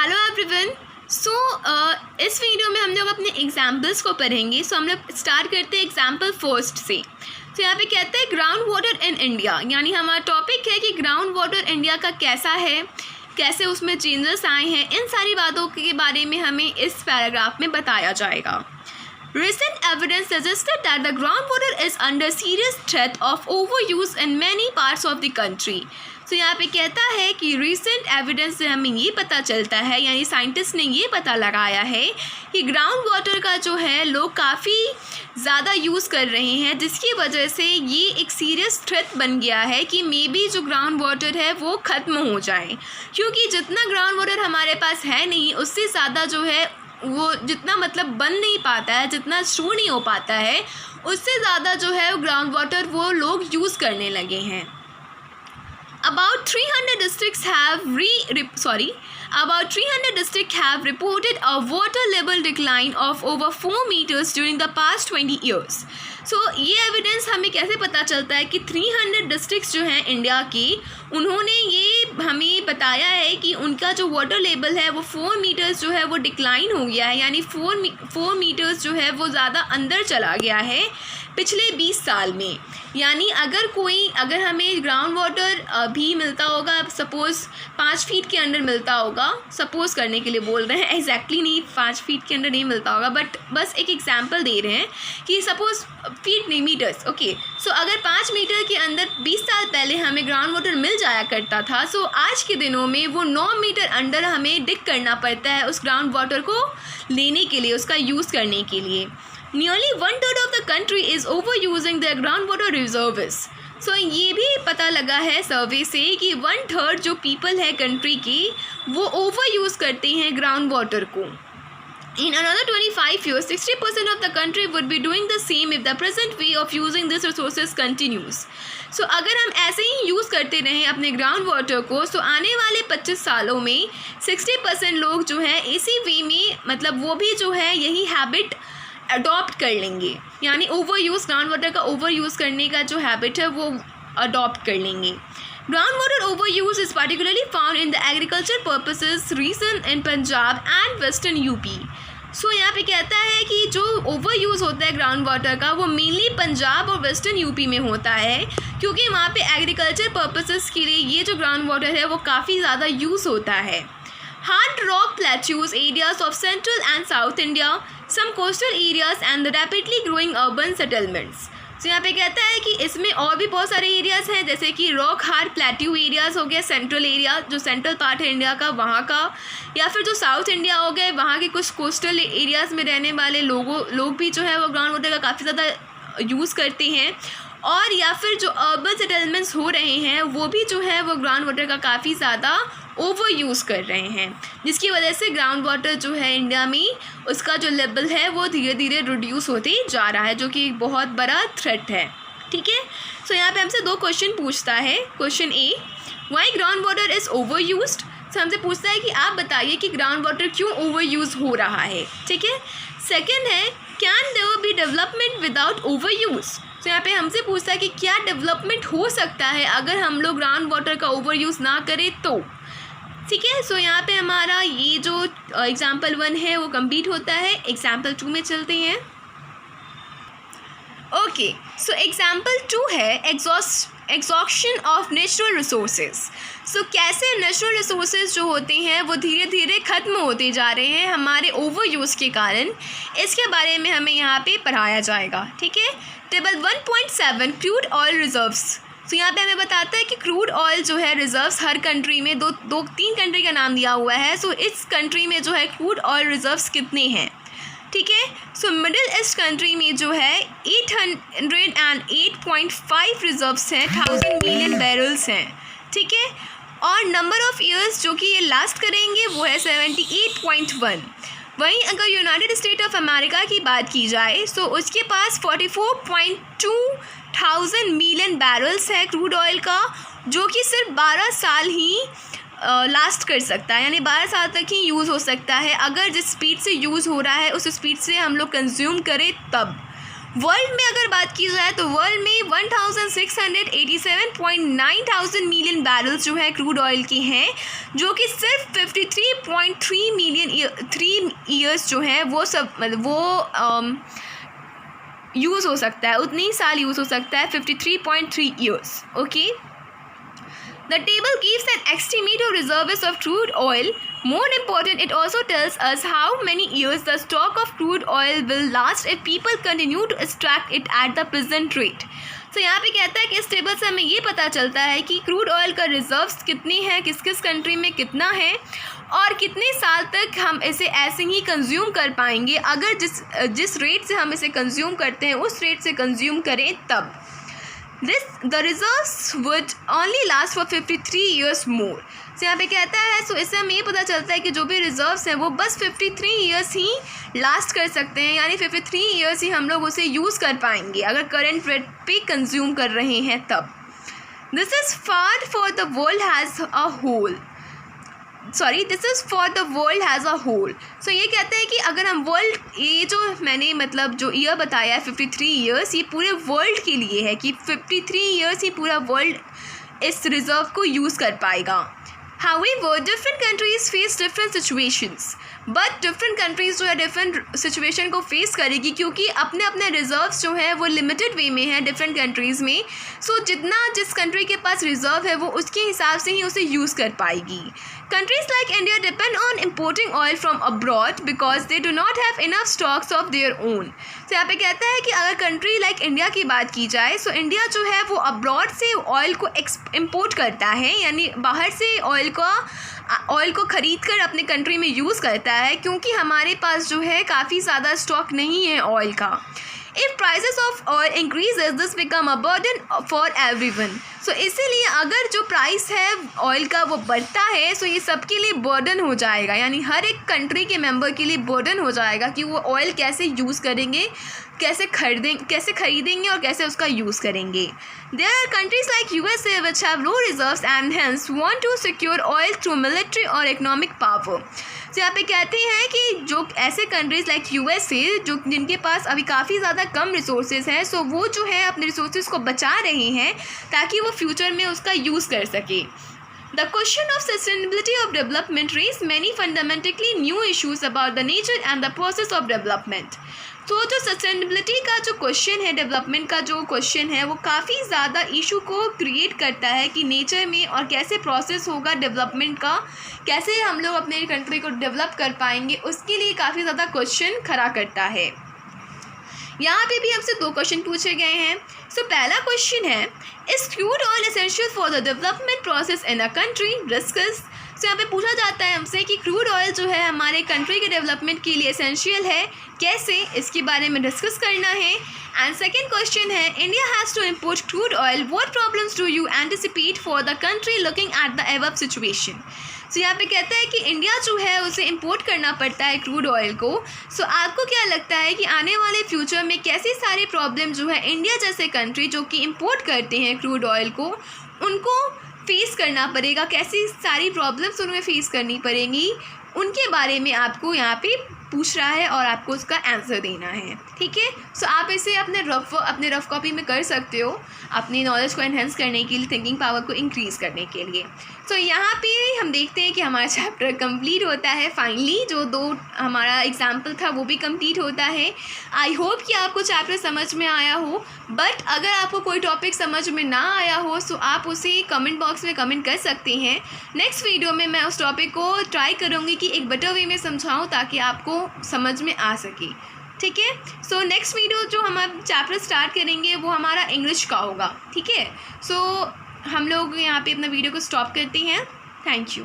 Hello everyone. सो इस video में हम लोग अपने एग्जाम्पल्स को पढ़ेंगे। सो हम लोग स्टार्ट करते हैं एग्जाम्पल फर्स्ट से। तो यहाँ पे कहते हैं ग्राउंड वाटर इन इंडिया, यानी हमारा टॉपिक है कि ग्राउंड वाटर इंडिया का कैसा है, कैसे उसमें चेंजेस आए हैं, इन सारी बातों के बारे में हमें इस पैराग्राफ में बताया जाएगा। Recent evidence suggested that the groundwater is under serious threat of overuse in many parts of the country. तो यहाँ पे कहता है कि रिसेंट एविडेंस से हमें ये पता चलता है, यानी साइंटिस्ट ने ये पता लगाया है कि ग्राउंड वाटर का जो है लोग काफ़ी ज़्यादा यूज़ कर रहे हैं, जिसकी वजह से ये एक सीरियस थ्रेट बन गया है कि मे बी जो ग्राउंड वाटर है वो ख़त्म हो जाए, क्योंकि जितना ग्राउंड वाटर हमारे पास है नहीं, उससे ज़्यादा जो है वो जितना मतलब बन नहीं पाता है, जितना स्टोर नहीं हो पाता है, उससे ज़्यादा जो है ग्राउंड वाटर वो लोग यूज़ करने लगे हैं। About 300 districts have reported a water level decline of over 4 meters during the past 20 years. So ये एविडेंस हमें कैसे पता चलता है कि 300 डिस्ट्रिक्ट्स जो हैं इंडिया के, उन्होंने ये हमें बताया है कि उनका जो वाटर लेवल है वो 4 मीटर्स जो है वो डिक्लाइन हो गया है, यानी 4 मीटर्स जो है वो ज़्यादा अंदर चला गया है पिछले 20 साल में। यानी अगर हमें ग्राउंड वाटर भी मिलता होगा, सपोज़ 5 फीट के अंदर मिलता होगा, सपोज़ करने के लिए बोल रहे हैं, एग्जैक्टली नहीं 5 फीट के अंदर नहीं मिलता होगा, बट बस एक एग्जांपल दे रहे हैं कि सपोज़ फीट नहीं मीटर्स, ओके। सो अगर 5 मीटर के अंदर 20 साल पहले हमें ग्राउंड वाटर मिल जाया करता था, सो आज के दिनों में वो 9 मीटर अंडर हमें डिग करना पड़ता है उस ग्राउंड वाटर को लेने के लिए, उसका यूज़ करने के लिए। Nearly 1/3 of the country is overusing their groundwater reserves. So ये भी पता लगा है सर्वे से कि 1/3 जो पीपल है कंट्री की वो ओवर यूज़ करते हैं ग्राउंड वाटर को। In another 25 years, 60% of the country would be doing the same if the present way of using these resources continues. So अगर हम ऐसे ही यूज़ करते रहें अपने ग्राउंड वाटर को, तो आने वाले 25 सालों में 60% लोग जो है इसी वे में, मतलब वो भी जो है यही हैबिट अडॉप्ट कर लेंगे, यानी ओवर यूज़, ग्राउंड वाटर का ओवर यूज़ करने का जो हैबिट है वो अडॉप्ट कर लेंगे। Ground water over use is particularly found in the agriculture purposes region in Punjab and western UP. So यहाँ पे कहता है कि जो ओवर यूज़ होता है ग्राउंड वाटर का वो मेनली पंजाब और वेस्टर्न यूपी में होता है, क्योंकि वहाँ पे एग्रीकल्चर पर्पसेस के लिए ये जो ग्राउंड वाटर है वो काफ़ी ज़्यादा यूज़ होता है। Hard rock plateaus, areas of central and south India, some coastal areas and the rapidly growing urban settlements. तो यहाँ पे कहता है कि इसमें और भी बहुत सारे एरियाज़ हैं, जैसे कि रॉक हार्ड प्लेट्यू एरियाज़ हो गया, सेंट्रल एरिया जो सेंट्रल पार्ट है इंडिया का वहाँ का, या फिर जो साउथ इंडिया हो गए वहाँ के कुछ कोस्टल एरियाज़ में रहने वाले लोग भी जो है वो ग्राउंड वाटर का काफ़ी ज़्यादा यूज़ करते हैं, और या फिर जो अर्बन सेटलमेंट्स हो रहे हैं वो भी जो है वो ग्राउंड वाटर का काफ़ी ज़्यादा ओवर यूज़ कर रहे हैं, जिसकी वजह से ग्राउंड वाटर जो है इंडिया में उसका जो लेवल है वो धीरे धीरे रिड्यूस होते जा रहा है, जो कि एक बहुत बड़ा थ्रेट है। ठीक है, सो यहाँ पे हमसे 2 क्वेश्चन पूछता है। Question A, why ground water is over used. तो हमसे पूछता है कि आप बताइए कि ग्राउंड वाटर क्यों ओवर यूज़ हो रहा है। ठीक है, सेकेंड है, can there be development without over use. तो यहाँ पे हमसे पूछता है कि क्या डेवलपमेंट हो सकता है अगर हम लोग ग्राउंड वाटर का ओवर यूज़ ना करें तो। ठीक है, सो यहाँ पे हमारा ये जो एग्जाम्पल 1 है वो कंप्लीट होता है। एग्जाम्पल 2 में चलते हैं। ओके, सो एग्जाम्पल 2 है एग्जॉस्शन ऑफ नेचुरल रिसोर्सेज। सो कैसे नेचुरल रिसोर्सेज जो होते हैं वो धीरे धीरे ख़त्म होते जा रहे हैं हमारे ओवर यूज़ के कारण, इसके बारे में हमें यहाँ पे पढ़ाया जाएगा। ठीक है, टेबल 1.7 क्रूड ऑयल रिजर्व्स। तो यहाँ पे हमें बताता है कि क्रूड ऑयल जो है रिजर्व्स हर कंट्री में 3 कंट्री का नाम दिया हुआ है। सो इस कंट्री में जो है क्रूड ऑयल रिजर्व्स कितने हैं। ठीक है, सो मिडिल ईस्ट कंट्री में जो है 808.5 रिजर्व्स हैं, 1000 मिलियन बैरल्स हैं। ठीक है, और नंबर ऑफ ईयर्स जो कि ये लास्ट करेंगे वो है 78.1। वहीं अगर यूनाइटेड स्टेट ऑफ अमेरिका की बात की जाए तो उसके पास 44,200 मिलियन बैरल्स है क्रूड ऑयल का, जो कि सिर्फ 12 साल ही लास्ट कर सकता है, यानी 12 साल तक ही यूज़ हो सकता है अगर जिस स्पीड से यूज़ हो रहा है उस स्पीड से हम लोग कंज्यूम करें तब। वर्ल्ड में अगर बात की जाए तो वर्ल्ड में 1687.9 थाउजेंड मिलियन बैरल्स जो है क्रूड ऑयल के हैं, जो कि सिर्फ 53.3 मिलियन 3 ईयर्स जो है वो सब वो यूज़ हो सकता है, उतनी ही साल यूज़ हो सकता है, 53.3 years. Okay, the table gives an estimate of reserves of crude oil. More important, it also tells us how many years the stock of crude oil will last if people continue to extract it at the present rate. तो यहाँ पे कहता है कि इस table से हमें ये पता चलता है कि क्रूड ऑयल का रिजर्व्स कितनी है, किस किस कंट्री में कितना है और कितने साल तक हम इसे ऐसे ही कंज्यूम कर पाएंगे. अगर जिस रेट से हम इसे कंज्यूम करते हैं उस रेट से कंज्यूम करें तब. The reserves would only last for 53 years more. तो यहाँ पे कहता है, सो इससे हमें ये पता चलता है कि जो भी रिजर्व्स हैं वो बस 53 ईयर्स ही लास्ट कर सकते हैं, यानी 53 ईयर्स ही हम लोग उसे यूज़ कर पाएंगे अगर करंट रेट पे कंज्यूम कर रहे हैं तब. This is for the world has a whole. This is for the world has a whole. So ये कहते हैं कि अगर हम वर्ल्ड, ये जो मैंने मतलब जो ईयर बताया है 53 ईयर्स, ये पूरे वर्ल्ड के लिए है कि 53 ईयर्स ही पूरा वर्ल्ड इस रिज़र्व को यूज़ कर पाएगा. However, different countries face different situations. But different countries जो है डिफरेंट सिचुएशन को फेस करेगी, क्योंकि अपने अपने रिजर्व्स जो है वो लिमिटेड वे में है डिफरेंट कंट्रीज़ में. सो जितना जिस कंट्री के पास रिजर्व है वो उसके हिसाब से ही उसे यूज़ कर पाएगी. Countries like India depend on importing oil from abroad because they do not have enough stocks of their own. तो यहाँ पे कहता है कि अगर कंट्री लाइक इंडिया की बात की जाए, सो इंडिया जो है वो अब्रॉड से ऑयल को इम्पोर्ट करता है, यानी बाहर से ऑयल को ख़रीद कर अपने कंट्री में यूज़ करता है, क्योंकि हमारे पास जो है काफ़ी ज़्यादा स्टॉक नहीं है ऑयल का. If prices of oil increases, this become a burden for everyone. So इसीलिए अगर जो प्राइस है ऑयल का वो बढ़ता है, सो ये सबके लिए बर्डन हो जाएगा, यानी हर एक कंट्री के मेंबर के लिए बर्डन हो जाएगा कि वो ऑयल कैसे यूज़ करेंगे, कैसे खरीदेंगे और कैसे उसका यूज़ करेंगे. There are countries like USA which have low reserves and hence want to secure oil through military or economic power. तो यहाँ पे कहते हैं कि जो ऐसे कंट्रीज़ लाइक USA जो जिनके पास अभी काफ़ी ज़्यादा कम रिसोर्सेज हैं, सो वो जो है अपने रिसोर्सेज को बचा रहे हैं ताकि वो फ्यूचर में उसका यूज़ कर सके. The question of sustainability of development raised many fundamentally new issues about the nature and the process of development. तो जो सस्टेनेबिलिटी का जो क्वेश्चन है, डेवलपमेंट का जो क्वेश्चन है, वो काफ़ी ज़्यादा इशू को क्रिएट करता है कि नेचर में और कैसे प्रोसेस होगा डेवलपमेंट का, कैसे हम लोग अपने कंट्री को डेवलप कर पाएंगे, उसके लिए काफ़ी ज़्यादा क्वेश्चन खड़ा करता है. यहाँ पे भी हमसे 2 क्वेश्चन पूछे गए हैं. सो पहला क्वेश्चन है, is crude oil essential for the development process in a country? Discuss. तो यहाँ पे पूछा जाता है हमसे कि क्रूड ऑयल जो है हमारे कंट्री के डेवलपमेंट के लिए एसेंशियल है, कैसे, इसके बारे में डिस्कस करना है. एंड सेकेंड क्वेश्चन है, India has to import crude oil, what problems do you anticipate for the country looking at the above situation? So यहाँ पे कहता है कि इंडिया जो है उसे इम्पोर्ट करना पड़ता है क्रूड ऑयल को. सो आपको क्या लगता है कि आने वाले फ्यूचर में कैसे सारे प्रॉब्लम जो है इंडिया जैसे कंट्री जो कि इम्पोर्ट करते हैं क्रूड ऑयल को, उनको फेस करना पड़ेगा, कैसी सारी प्रॉब्लम्स उन्हें फेस करनी पड़ेंगी, उनके बारे में आपको यहाँ पे पूछ रहा है और आपको उसका आंसर देना है. ठीक है. सो आप इसे अपने रफ कॉपी में कर सकते हो अपनी नॉलेज को एनहेंस करने के लिए, थिंकिंग पावर को इंक्रीज़ करने के लिए. सो यहाँ पे हम देखते हैं कि हमारा चैप्टर कंप्लीट होता है फाइनली. जो 2 हमारा एग्जाम्पल था वो भी कंप्लीट होता है. आई होप कि आपको चैप्टर समझ में आया हो. बट अगर आपको कोई टॉपिक समझ में ना आया हो सो आप उसे कमेंट बॉक्स में कमेंट कर सकते हैं. नेक्स्ट वीडियो में मैं उस टॉपिक को ट्राई करूँगी कि एक बेटर वे में समझाऊँ ताकि आपको समझ में आ सके. ठीक है. सो नेक्स्ट वीडियो जो हम अब चैप्टर स्टार्ट करेंगे वो हमारा इंग्लिश का होगा. ठीक है. सो हम लोग यहाँ पे अपना वीडियो को स्टॉप करते हैं. Thank you.